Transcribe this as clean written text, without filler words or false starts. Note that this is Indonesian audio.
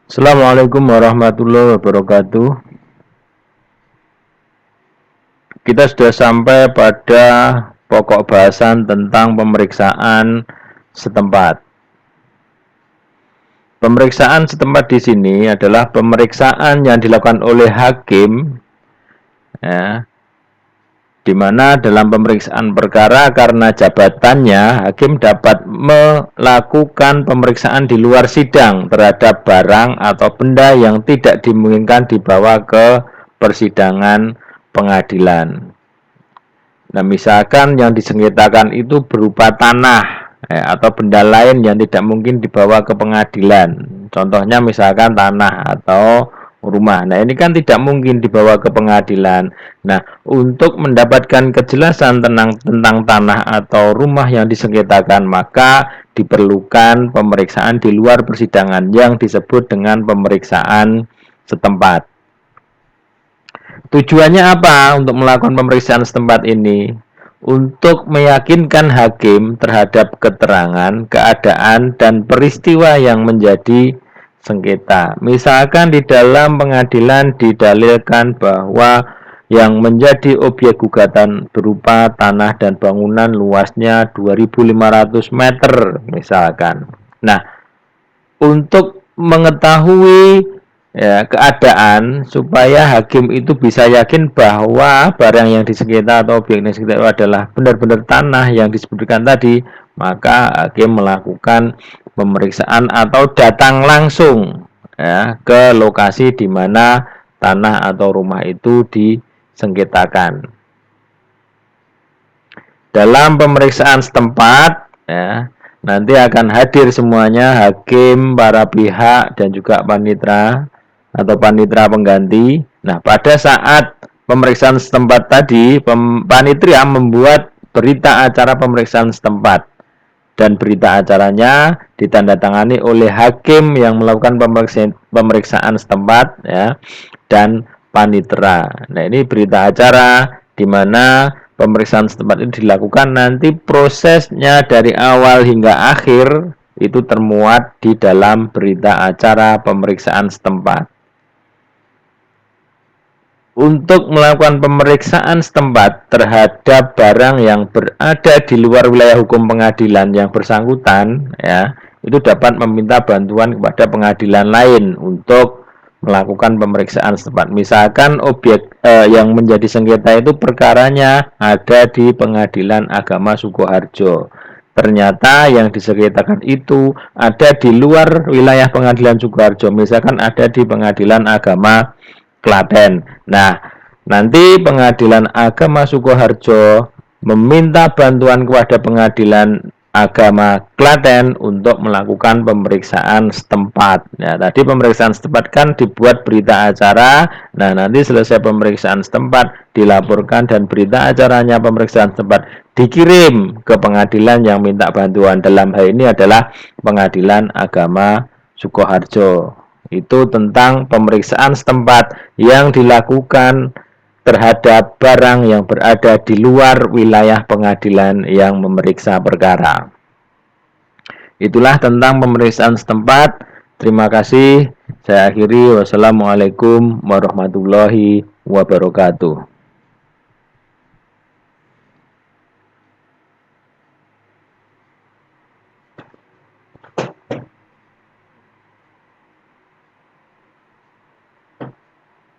Assalamualaikum warahmatullahi wabarakatuh. Kita sudah sampai pada pokok bahasan tentang pemeriksaan setempat. Pemeriksaan setempat di sini adalah pemeriksaan yang dilakukan oleh hakim, ya, di mana dalam pemeriksaan perkara karena jabatannya, hakim dapat melakukan pemeriksaan di luar sidang terhadap barang atau benda yang tidak dimungkinkan dibawa ke persidangan pengadilan. Nah, misalkan yang disengketakan itu berupa tanah atau benda lain yang tidak mungkin dibawa ke pengadilan. Contohnya misalkan tanah atau rumah. Nah, ini kan tidak mungkin dibawa ke pengadilan. Nah, untuk mendapatkan kejelasan tentang tanah atau rumah yang disengketakan, maka diperlukan pemeriksaan di luar persidangan yang disebut dengan pemeriksaan setempat. Tujuannya apa untuk melakukan pemeriksaan setempat ini? Untuk meyakinkan hakim terhadap keterangan, keadaan, dan peristiwa yang menjadi sengketa. Misalkan di dalam pengadilan didalilkan bahwa yang menjadi objek gugatan berupa tanah dan bangunan luasnya 2.500 meter misalkan. Nah, untuk mengetahui keadaan supaya hakim itu bisa yakin bahwa barang yang disengketa atau objek yang disengketa adalah benar-benar tanah yang disebutkan tadi, maka hakim melakukan pemeriksaan atau datang langsung ke lokasi di mana tanah atau rumah itu disengketakan. Dalam pemeriksaan setempat, nanti akan hadir semuanya hakim, para pihak, dan juga panitera atau panitera pengganti. Nah, pada saat pemeriksaan setempat tadi, panitia membuat berita acara pemeriksaan setempat. Dan berita acaranya ditandatangani oleh hakim yang melakukan pemeriksaan setempat dan panitera. Nah, ini berita acara di mana pemeriksaan setempat ini dilakukan, nanti prosesnya dari awal hingga akhir itu termuat di dalam berita acara pemeriksaan setempat. Untuk melakukan pemeriksaan setempat terhadap barang yang berada di luar wilayah hukum pengadilan yang bersangkutan, itu dapat meminta bantuan kepada pengadilan lain untuk melakukan pemeriksaan setempat. Misalkan objek yang menjadi sengketa itu perkaranya ada di Pengadilan Agama Sukoharjo. Ternyata yang disengketakan itu ada di luar wilayah Pengadilan Sukoharjo, misalkan ada di Pengadilan Agama Klaten. Nah, nanti Pengadilan Agama Sukoharjo meminta bantuan kepada Pengadilan Agama Klaten untuk melakukan pemeriksaan setempat. Ya, tadi pemeriksaan setempat kan dibuat berita acara. Nah, nanti selesai pemeriksaan setempat dilaporkan dan berita acaranya pemeriksaan setempat dikirim ke pengadilan yang minta bantuan. Dalam hal ini adalah Pengadilan Agama Sukoharjo. Itu tentang pemeriksaan setempat yang dilakukan terhadap barang yang berada di luar wilayah pengadilan yang memeriksa perkara. Itulah tentang pemeriksaan setempat. Terima kasih. Saya akhiri. Wassalamualaikum warahmatullahi wabarakatuh.